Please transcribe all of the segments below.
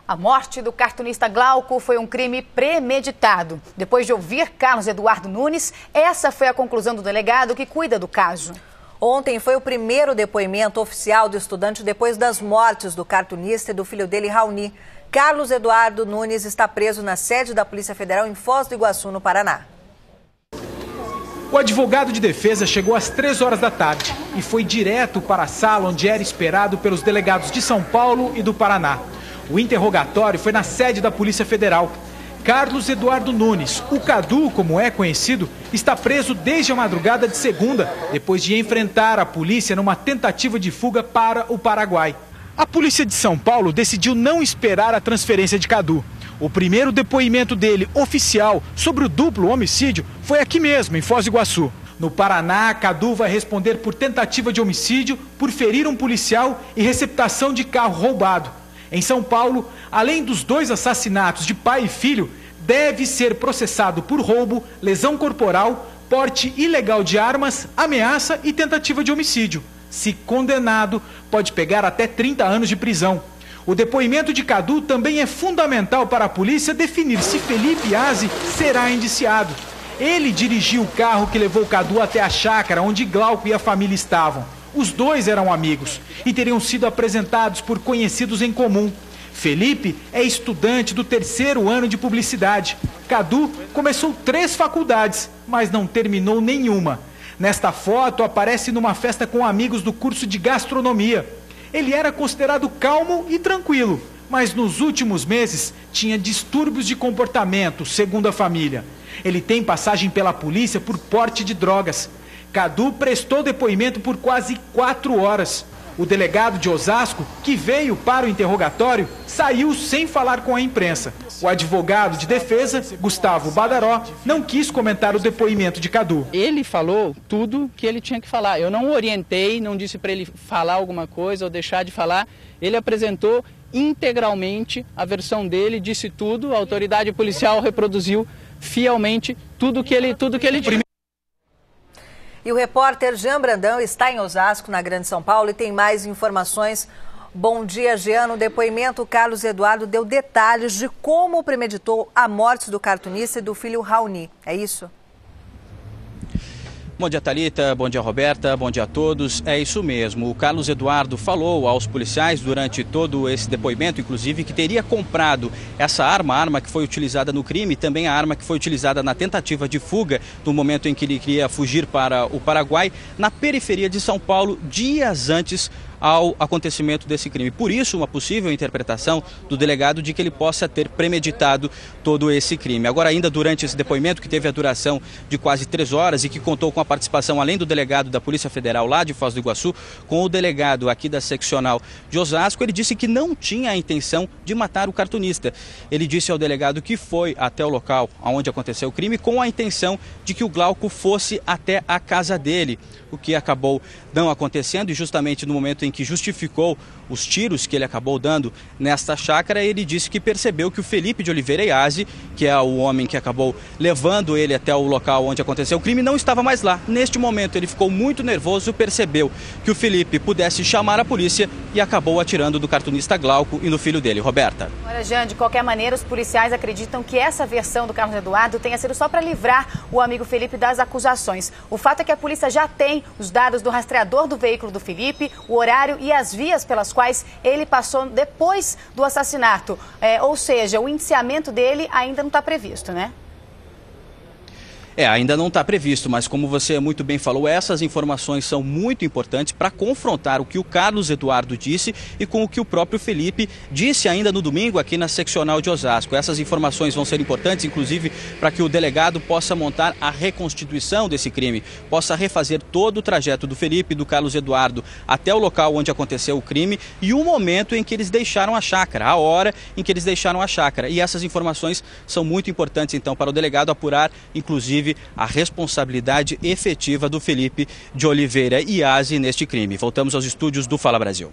A morte do cartunista Glauco foi um crime premeditado. Depois de ouvir Carlos Eduardo Nunes, essa foi a conclusão do delegado que cuida do caso. Ontem foi o primeiro depoimento oficial do estudante depois das mortes do cartunista e do filho dele, Raoni. Carlos Eduardo Nunes está preso na sede da Polícia Federal em Foz do Iguaçu, no Paraná. O advogado de defesa chegou às 3 horas da tarde e foi direto para a sala onde era esperado pelos delegados de São Paulo e do Paraná. O interrogatório foi na sede da Polícia Federal. Carlos Eduardo Nunes, o Cadu, como é conhecido, está preso desde a madrugada de segunda, depois de enfrentar a polícia numa tentativa de fuga para o Paraguai. A polícia de São Paulo decidiu não esperar a transferência de Cadu. O primeiro depoimento dele, oficial, sobre o duplo homicídio, foi aqui mesmo, em Foz do Iguaçu. No Paraná, Cadu vai responder por tentativa de homicídio, por ferir um policial e receptação de carro roubado. Em São Paulo, além dos 2 assassinatos de pai e filho, deve ser processado por roubo, lesão corporal, porte ilegal de armas, ameaça e tentativa de homicídio. Se condenado, pode pegar até 30 anos de prisão. O depoimento de Cadu também é fundamental para a polícia definir se Felipe Aze será indiciado. Ele dirigiu o carro que levou Cadu até a chácara onde Glauco e a família estavam. Os 2 eram amigos e teriam sido apresentados por conhecidos em comum. Felipe é estudante do 3º ano de publicidade. Cadu começou 3 faculdades, mas não terminou nenhuma. Nesta foto aparece numa festa com amigos do curso de gastronomia. Ele era considerado calmo e tranquilo, mas nos últimos meses tinha distúrbios de comportamento, segundo a família. Ele tem passagem pela polícia por porte de drogas. Cadu prestou depoimento por quase 4 horas. O delegado de Osasco, que veio para o interrogatório, saiu sem falar com a imprensa. O advogado de defesa, Gustavo Badaró, não quis comentar o depoimento de Cadu. Ele falou tudo que ele tinha que falar. Eu não orientei, não disse para ele falar alguma coisa ou deixar de falar. Ele apresentou integralmente a versão dele, disse tudo. A autoridade policial reproduziu fielmente tudo que ele disse. E o repórter Jean Brandão está em Osasco, na Grande São Paulo, e tem mais informações. Bom dia, Jean. No depoimento, Carlos Eduardo deu detalhes de como premeditou a morte do cartunista e do filho Raoni. É isso? Bom dia, Thalita. Bom dia, Roberta. Bom dia a todos. É isso mesmo. O Carlos Eduardo falou aos policiais durante todo esse depoimento, inclusive, que teria comprado essa arma, a arma que foi utilizada no crime, e também a arma que foi utilizada na tentativa de fuga, no momento em que ele queria fugir para o Paraguai, na periferia de São Paulo, dias antes ao acontecimento desse crime. Por isso, uma possível interpretação do delegado de que ele possa ter premeditado todo esse crime. Agora, ainda durante esse depoimento, que teve a duração de quase 3 horas e que contou com a participação, além do delegado da Polícia Federal lá de Foz do Iguaçu, com o delegado aqui da seccional de Osasco, ele disse que não tinha a intenção de matar o cartunista. Ele disse ao delegado que foi até o local onde aconteceu o crime com a intenção de que o Glauco fosse até a casa dele, o que acabou não acontecendo, e justamente no momento em que justificou os tiros que ele acabou dando nesta chácara, ele disse que percebeu que o Felipe de Oliveira Aze, que é o homem que acabou levando ele até o local onde aconteceu o crime, não estava mais lá. Neste momento ele ficou muito nervoso, percebeu que o Felipe pudesse chamar a polícia e acabou atirando no cartunista Glauco e no filho dele. Roberta. Olha, Jean, de qualquer maneira, os policiais acreditam que essa versão do Carlos Eduardo tenha sido só para livrar o amigo Felipe das acusações. O fato é que a polícia já tem os dados do rastreador do veículo do Felipe, o horário e as vias pelas quais ele passou depois do assassinato. Ou seja, o indiciamento dele ainda não está previsto, né? Ainda não está previsto, mas como você muito bem falou, essas informações são muito importantes para confrontar o que o Carlos Eduardo disse e com o que o próprio Felipe disse ainda no domingo aqui na seccional de Osasco. Essas informações vão ser importantes, inclusive, para que o delegado possa montar a reconstituição desse crime, possa refazer todo o trajeto do Felipe e do Carlos Eduardo até o local onde aconteceu o crime e o momento em que eles deixaram a chácara, a hora em que eles deixaram a chácara. E essas informações são muito importantes, então, para o delegado apurar, inclusive, a responsabilidade efetiva do Felipe de Oliveira Aze neste crime. Voltamos aos estúdios do Fala Brasil.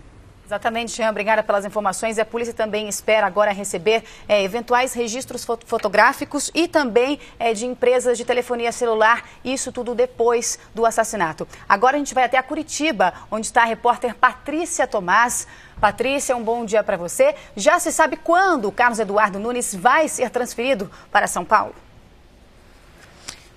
Exatamente, Jean, obrigada pelas informações. A polícia também espera agora receber eventuais registros fotográficos e também de empresas de telefonia celular, isso tudo depois do assassinato. Agora a gente vai até a Curitiba, onde está a repórter Patrícia Tomás. Patrícia, um bom dia para você. Já se sabe quando o Carlos Eduardo Nunes vai ser transferido para São Paulo?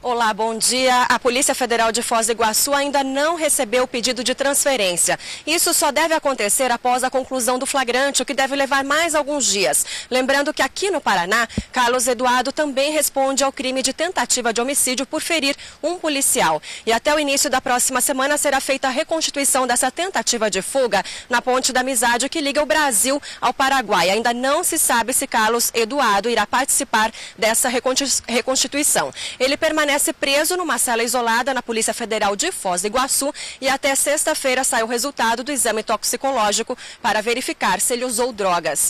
Olá, bom dia. A Polícia Federal de Foz do Iguaçu ainda não recebeu o pedido de transferência. Isso só deve acontecer após a conclusão do flagrante, o que deve levar mais alguns dias. Lembrando que aqui no Paraná, Carlos Eduardo também responde ao crime de tentativa de homicídio por ferir um policial. E até o início da próxima semana será feita a reconstituição dessa tentativa de fuga na Ponte da Amizade que liga o Brasil ao Paraguai. Ainda não se sabe se Carlos Eduardo irá participar dessa reconstituição. Ele permanece preso numa cela isolada na Polícia Federal de Foz do Iguaçu e até sexta-feira sai o resultado do exame toxicológico para verificar se ele usou drogas.